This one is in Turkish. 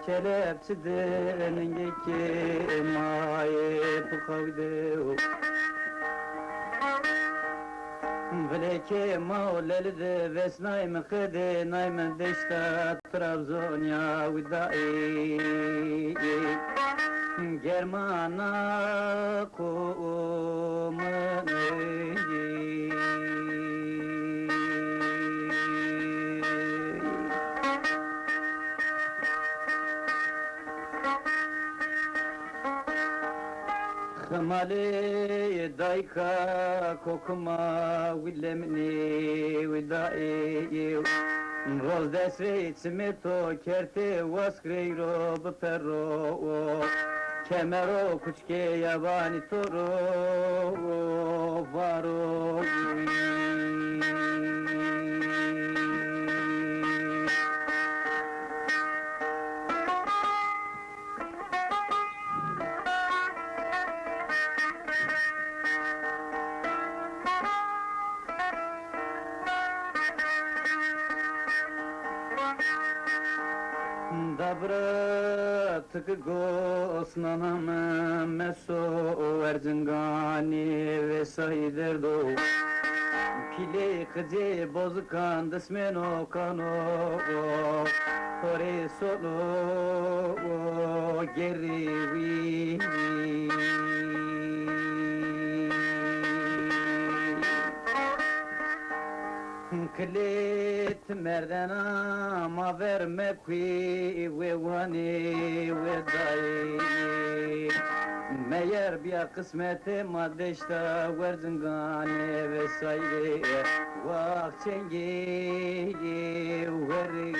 kelepçedir ningeki maye pukavde Veleke maulelde vesnay mekede naymen deşta Trabzon ya vidai Germana kumene Khamale daika kokuma willemni widai Roz desre smeto kerte waskreiro bperro Kemero kuçke yabani toro varo Dabra tıkı gosnanam meso erzingani vesayder do Pile kıcı bozkan dısmeno kano Kore solo gerivi Klet merdana ma verme qui ve vani ve dai Meğer bir kısmete maddeşta verzingane ve sayre Vak çengi veri